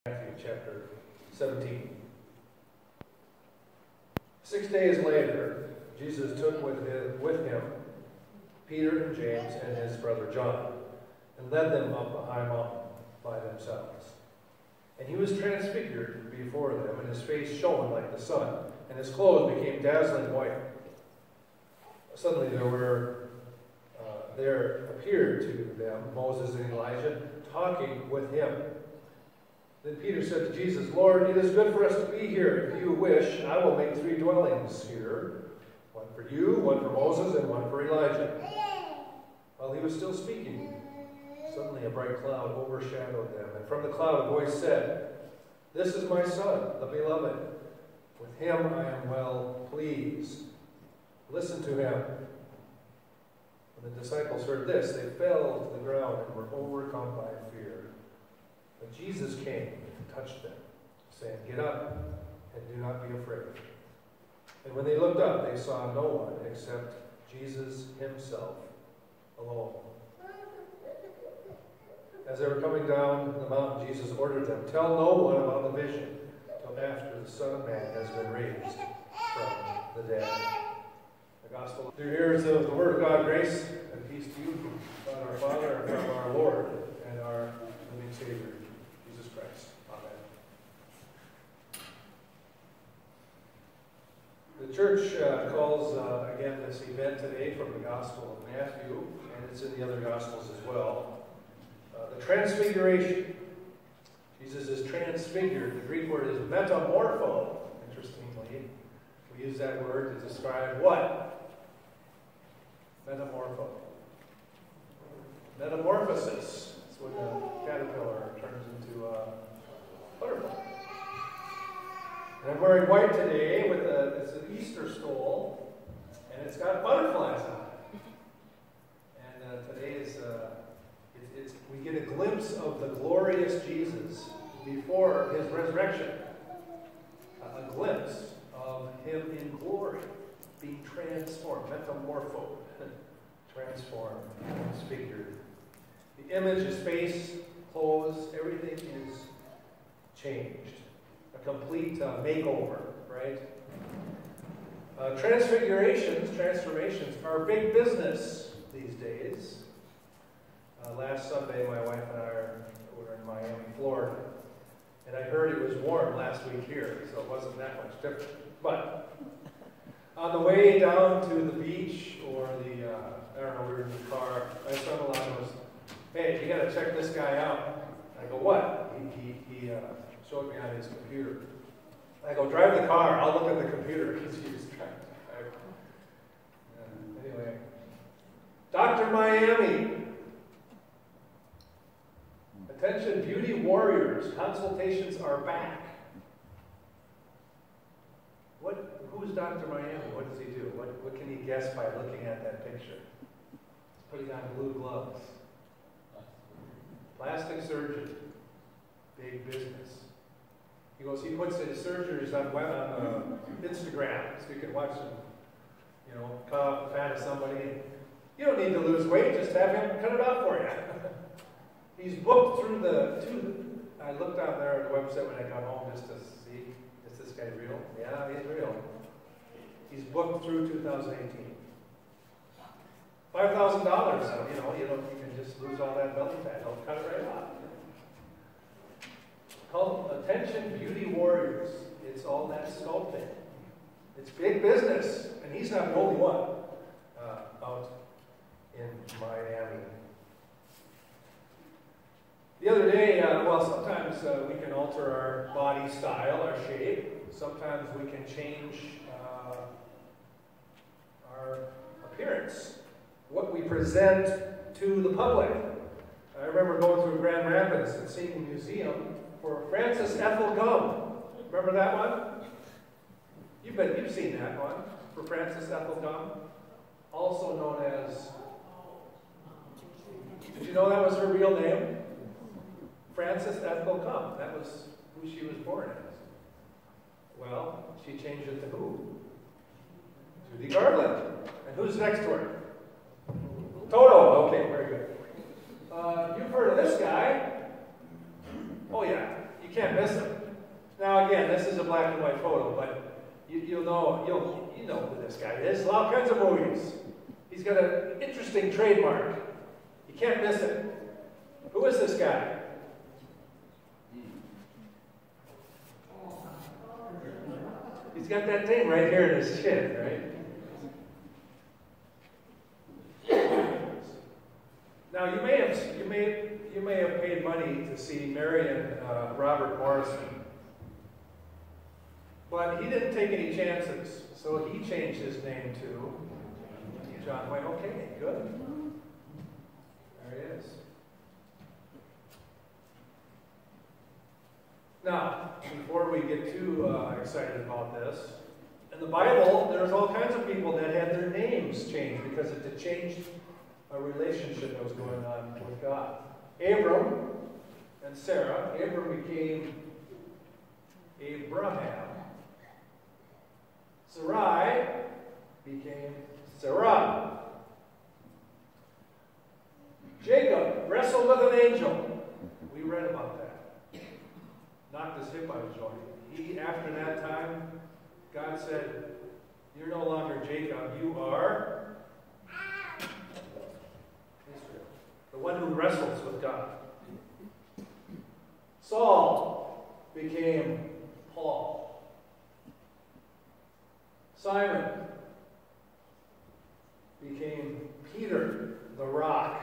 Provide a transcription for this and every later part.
Matthew chapter 17. 6 days later, Jesus took with him Peter and James and his brother John, and led them up a high mountain by themselves. And he was transfigured before them, and his face shone like the sun, and his clothes became dazzling white. Suddenly there appeared to them Moses and Elijah talking with him. Then Peter said to Jesus, "Lord, it is good for us to be here. If you wish, I will make 3 dwellings here, one for you, one for Moses, and one for Elijah." While he was still speaking, suddenly a bright cloud overshadowed them, and from the cloud a voice said, "This is my Son, the beloved. With him I am well pleased. Listen to him." When the disciples heard this, they fell to the ground and were overcome by fear. But Jesus came and touched them, saying, "Get up and do not be afraid." And when they looked up, they saw no one except Jesus himself alone. As they were coming down the mountain, Jesus ordered them, "Tell no one about the vision till after the Son of Man has been raised from the dead." The Gospel. Dear hearers of the Word of God, grace and peace to you from God our Father and from our Lord and our living Savior, Jesus Christ. Amen. The church calls again this event today from the Gospel of Matthew, and it's in the other Gospels as well, the Transfiguration. Jesus is transfigured. The Greek word is metamorpho. Interestingly, we use that word to describe what? Metamorpho. Metamorphosis. That's when a caterpillar turns into a butterfly. And I'm wearing white today with it's an Easter stole, and it's got butterflies on it. And today is we get a glimpse of the glorious Jesus before his resurrection. A glimpse of him in glory, being transformed, metamorpho, transformed, transfigured. The image, his face, clothes, everything is changed. A complete makeover, right? Transformations are big business these days. Last Sunday, my wife and I were in Miami, Florida, and I heard it was warm last week here, so it wasn't that much different. But on the way down to the beach or we were in the car, my son-in-law goes, "Hey, you got to check this guy out." I go, "What?" He showed me on his computer. I go, "Drive the car. I'll look at the computer," because he was trying to drive. Anyway, Dr. Miami. Attention, beauty warriors. Consultations are back. Who's Dr. Miami? What does he do? What can you guess by looking at that picture? He's putting on blue gloves. Plastic surgeon. Big business. He puts his surgeries on Instagram, so you can watch him, cut off the fat of somebody. You don't need to lose weight, just have him cut it off for you. He's booked through I looked out there at the website when I got home just to see, is this guy real? Yeah, he's real. He's booked through 2018. $5,000, so, you can just lose all that belly fat. He'll cut it right off. Called Attention Beauty Warriors. It's all that sculpting. It's big business, and he's not the only one out in Miami. The other day, sometimes we can alter our body style, our shape. Sometimes we can change our appearance, what we present to the public. I remember going through Grand Rapids and seeing a museum for Francis Ethel Gum. Remember that one? You've seen that one, for Francis Ethel Gum, also known as. Did you know that was her real name? Francis Ethel Gum. That was who she was born as. Well, she changed it to who? Judy Garland. And who's next to her? Toto. Okay, very good. You've heard of this guy. Oh yeah, you You can't miss him. Now again, this is a black and white photo, but you know who this guy is. All kinds of movies. He's got an interesting trademark. You can't miss it. Who is this guy? He's got that thing right here in his chin, right? Now you may have paid money to see Marion Robert Morrison, but he didn't take any chances, so he changed his name to John White. Okay, good. There he is. Now, before we get too excited about this, in the Bible, there's all kinds of people that had their names changed because it changed a relationship that was going on with God. Abram and Sarah. Abram became Abraham. Sarai became Sarah. Jacob wrestled with an angel. We read about that. Knocked his hip out of joint. After that time, God said, "You're no longer Jacob, you are Israel, the one who wrestles with God." Saul became Paul. Simon became Peter, the rock.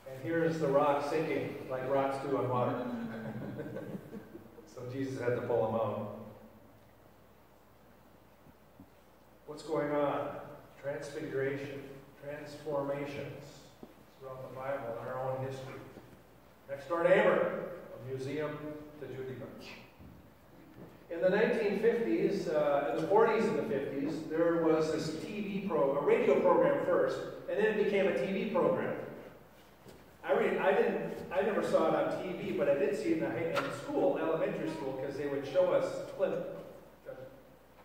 And here's the rock sinking like rocks do on water. So Jesus had to pull him out. What's going on? Transfiguration, transformations throughout the Bible and our own history. Next door neighbor, a museum to Judaism. In the 1950s, in the 40s and the 50s, there was this a radio program first, and then it became a TV program. I never saw it on TV, but I did see it in school, elementary school, because they would show us clip.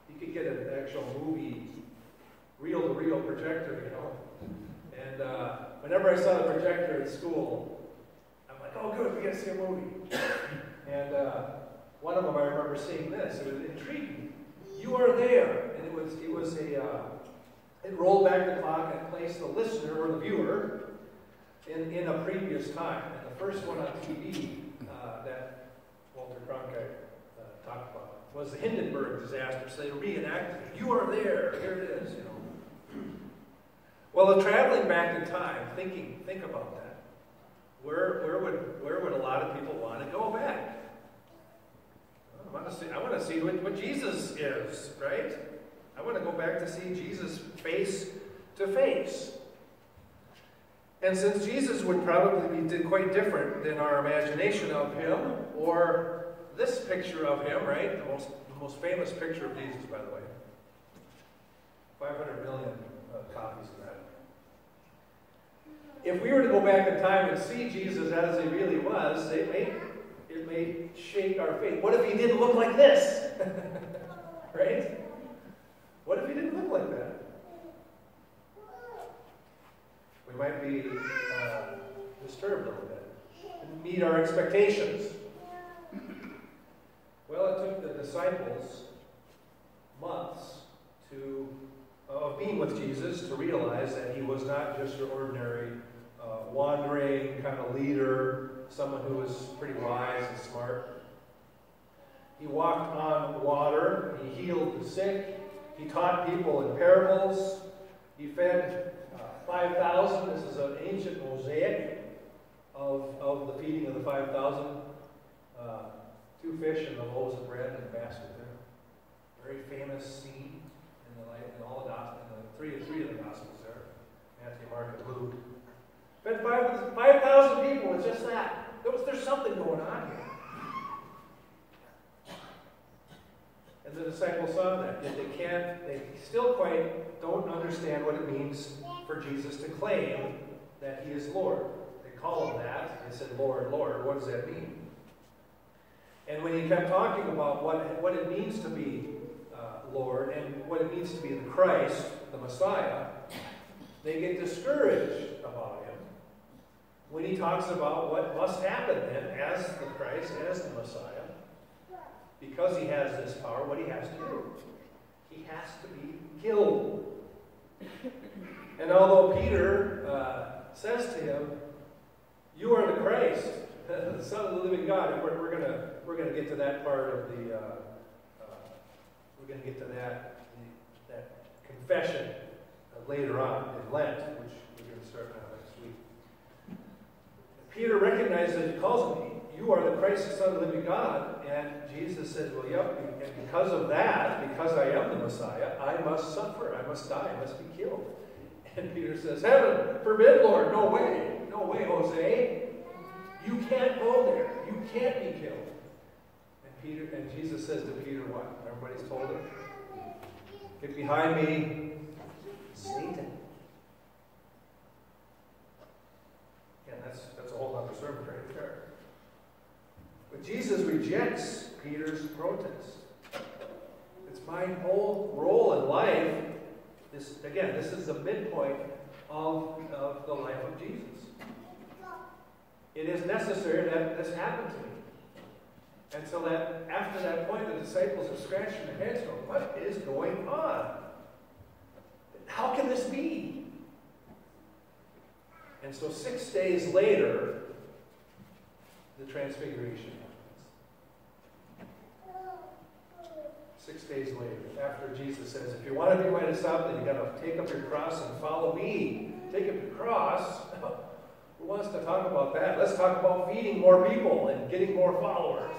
You could get an actual movie, reel-to-reel projector, you know. And whenever I saw the projector at school, I'm like, oh, good, we got to see a movie. And one of them I remember seeing this. It was intriguing. You are there, and it rolled back the clock and placed the listener or the viewer in a previous time. And the first one on TV that Walter Cronkite talked about was the Hindenburg disaster. So they reenacted it. You are there. Here it is. You know. Well, traveling back in time, think about that. Where would a lot of people want to go back? I want to see what Jesus is, right? I want to go back to see Jesus face to face. And since Jesus would probably be quite different than our imagination of him, or this picture of him, right? The most famous picture of Jesus, by the way. 500 million copies of that. If we were to go back in time and see Jesus as he really was, it may shake our faith. What if he didn't look like this? Right? What if he didn't look like that? We might be disturbed a little bit. Meet our expectations. Well, it took the disciples months of being with Jesus to realize that he was not just your ordinary wandering kind of leader, someone who was pretty wise and smart. He walked on water. He healed the sick. He taught people in parables. He fed 5,000. This is an ancient mosaic of the feeding of the 5,000. 2 fish and the loaves of bread in the basket there. Very famous scene in all the Gospels, three of the Gospels there. Matthew, Mark, and Luke. Fed 5,000 people with just that. There's something going on here. And the disciples saw that. Yet they still quite don't understand what it means for Jesus to claim that he is Lord. They call him that. They said, Lord, Lord. What does that mean? And when he kept talking about what it means to be Lord and what it means to be the Christ, the Messiah, they get discouraged about him when he talks about what must happen then as the Christ, as the Messiah. because he has this power, what he has to do. He has to be killed. And although Peter says to him, "You are the Christ, the Son of the living God," and we're gonna get to that part of the we're gonna get to that confession later on in Lent, which we're going to start now next week. Peter recognizes, he calls him, "You are the Christ, the Son of the living God." And Jesus says, "Well, yep, and because of that, because I am the Messiah, I must suffer, I must die, I must be killed." And Peter says, "Heaven forbid, Lord, no way, Jose. You can't go there. You can't be killed." And Jesus says to Peter, what? Everybody's told him, "Get behind me, Satan." Again, that's a whole other sermon right there. But Jesus rejects Peter's protest. It's my whole role in life. This is the midpoint of the life of Jesus. It is necessary that this happen to me. And so that after that point, the disciples are scratching their heads going, "What is going on? How can this be?" And so 6 days later, the transfiguration happens. 6 days later, after Jesus says, "If you want to be my disciple, then you got to take up your cross and follow me." Take up your cross. Who wants to talk about that? Let's talk about feeding more people and getting more followers.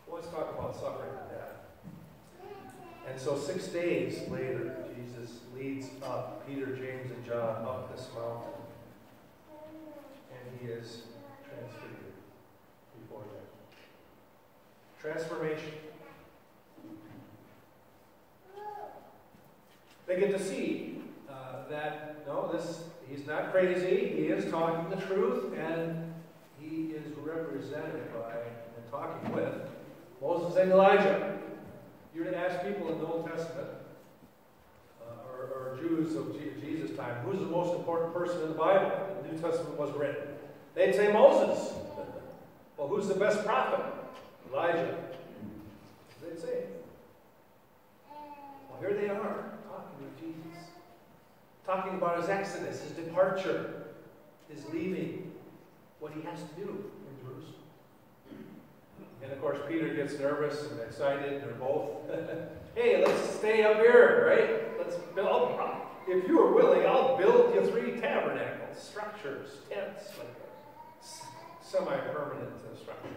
Let's talk about suffering and death. And so 6 days later, Jesus leads up Peter, James, and John up this mountain. And he is transfigured before them. Transformation. They get to see that, no, he's not crazy. He is talking the truth, and he is represented by and talking with Moses and Elijah. You're to ask people in the Old Testament, or Jews of Jesus' time, who's the most important person in the Bible? The New Testament was written. They'd say Moses. Well, who's the best prophet? Elijah. They'd say. Well, here they are, talking with Jesus. Talking about his exodus, his departure, his leaving, what he has to do in Jerusalem. And of course, Peter gets nervous and excited, and they're both, "Hey, let's stay up here, right? Let's build. If you are willing, I'll build you 3 tabernacles, structures, tents, like a semi-permanent structure.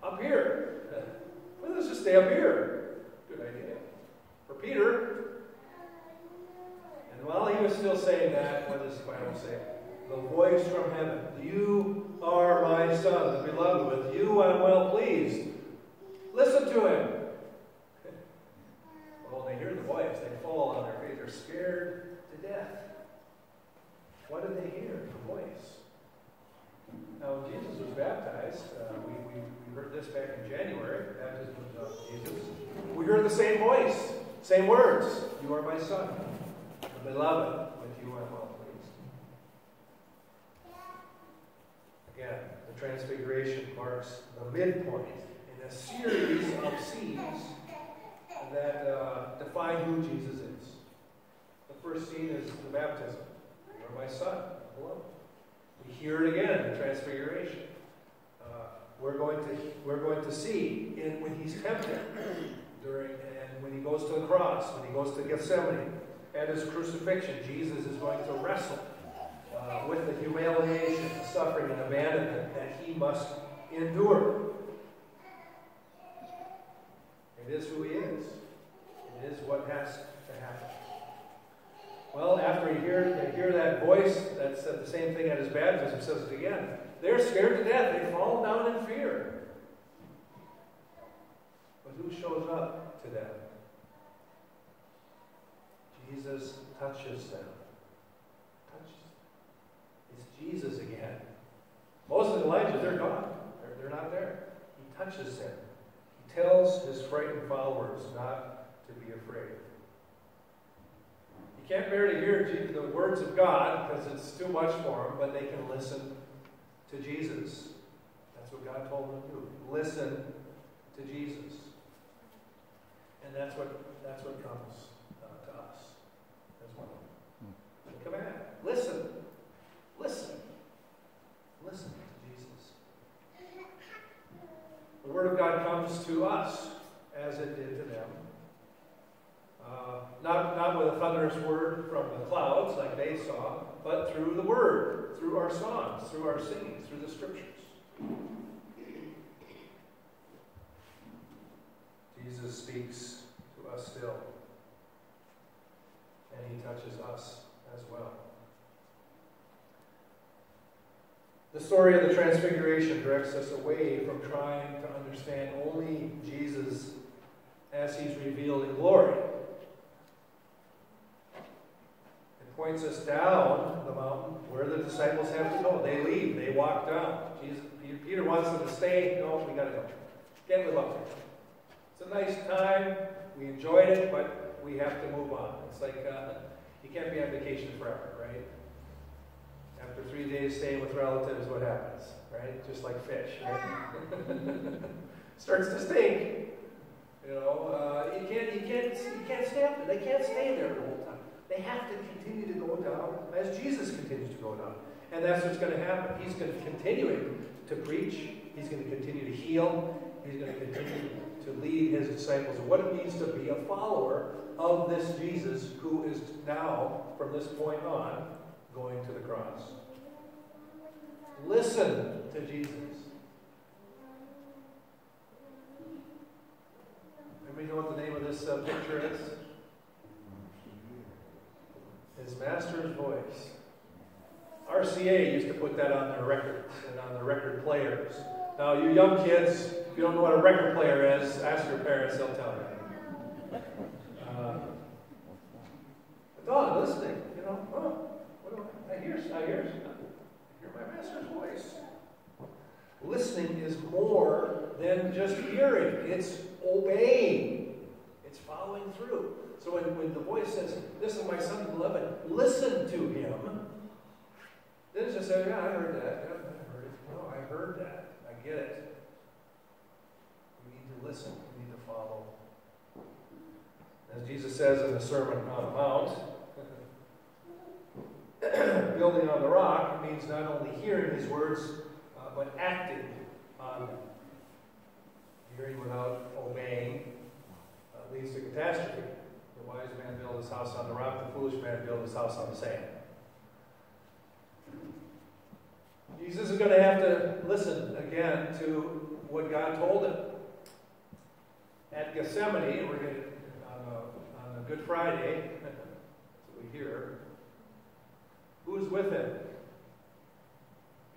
Up here. Well, let's just stay up here." Good idea. For Peter, and while he was still saying that, what does the Bible say? The voice from heaven, "You are my Son, the beloved. With you I'm well pleased. Listen to him." Well, when they hear the voice, they fall on their face. They're scared to death. What did they hear? The voice. Now, when Jesus was baptized, we heard this back in January, the baptism of Jesus. We heard the same voice, same words. "You are my Son, the beloved. With you I'm well pleased." Again, the Transfiguration marks the midpoint in a series of scenes that define who Jesus is. The first scene is the baptism. "You are my Son, beloved." We hear it again in the Transfiguration. We're going to see when he's tempted, and when he goes to the cross, when he goes to Gethsemane, at his crucifixion, Jesus is going to wrestle with the humiliation, the suffering, and abandonment that he must endure. It is who he is. It is what has to happen. Well, after they hear that voice that said the same thing at his baptism, says it again. They're scared to death. They fall down in fear. But who shows up to them? Jesus touches them. It's Jesus again. Moses and Elijah, they're gone. They're not there. He touches them. He tells his frightened followers not to be afraid. You can't bear to hear the words of God because it's too much for them, but they can listen to Jesus. That's what God told them to do. Listen to Jesus. And that's what comes to us as well. The command. Listen. Listen. Listen to Jesus. The Word of God comes to us as it did to them. Not with a thunderous word from the clouds like they saw, but through the Word, through our songs, through our singing, through the Scriptures. Jesus speaks to us still, and He touches us as well. The story of the Transfiguration directs us away from trying to understand only Jesus as He's revealed in glory. It points us down the mountain where the disciples have to go. They leave. They walk down. Peter wants them to stay. No, we got to go. Can't live up here. It's a nice time. We enjoyed it, but we have to move on. It's like you can't be on vacation forever, right? After 3 days staying with relatives, what happens, right? Just like fish, right? Starts to stink. You know, you can't stay up there. They can't stay there the whole time. They have to continue to go down as Jesus continues to go down. And that's what's going to happen. He's going to continue to preach. He's going to continue to heal. He's going to continue to lead His disciples in what it means to be a follower of this Jesus who is now, from this point on, going to the cross. Listen to Jesus. Anybody know what the name of this picture is? His Master's Voice. RCA used to put that on their records and on the record players. Now, you young kids, if you don't know what a record player is, ask your parents, they'll tell you. But oh, listening, you know, I hear my Master's voice. Listening is more than just hearing. It's obeying. It's following through. So when the voice says, "This is my Son beloved," listen to Him. Then it's just say, "Yeah, I heard that. Yeah, I heard it. No, I heard that. I get it." We need to listen. We need to follow. As Jesus says in the Sermon on the Mount, building on the rock means not only hearing His words, but acting on them. Hearing without obeying leads to catastrophe. The wise man built his house on the rock, the foolish man built his house on the sand. Jesus is going to have to listen again to what God told him. At Gethsemane, we're going to, on a Good Friday, that's what we hear. Who's with him?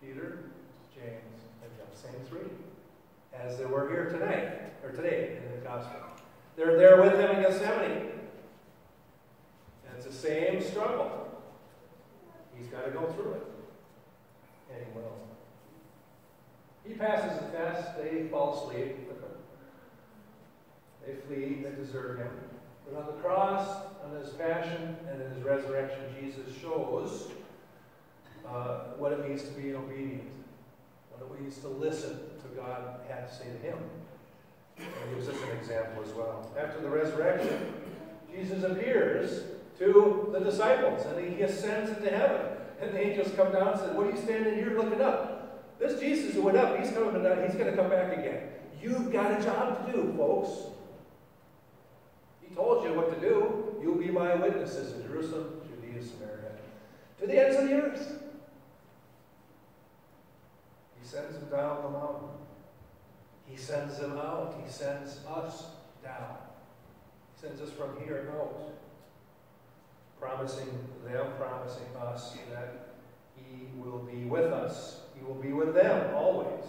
Peter, James, and John. Same three. As they were here today in the Gospel. They're there with him in Gethsemane. And it's the same struggle. He's got to go through it. And he will. He passes the test. They fall asleep. They flee. They desert him. But on the cross, on His passion, and in His resurrection, Jesus shows what it means to be obedient. What it means to listen to God have to say to Him. And He gives us an example as well. After the resurrection, Jesus appears to the disciples, and He ascends into heaven. And the angels come down and say, "What are you standing here looking up? This Jesus who went up, He's coming down. He's going to come back again. You've got a job to do, folks. He told you what to do. You'll be my witnesses in Jerusalem, Judea, Samaria, to the ends of the earth." He sends them down the mountain. He sends them out. He sends us down. He sends us from here out. Promising them, promising us that He will be with us. He will be with them always.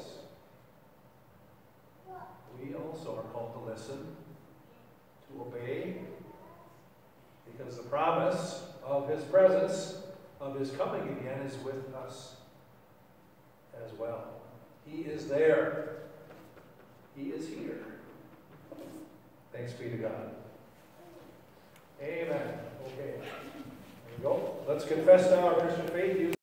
We also are called to listen, to obey, because the promise of His presence, of His coming again, is with us as well. He is there. He is here. Thanks be to God. Amen. Okay. There we go. Let's confess now our Christian faith.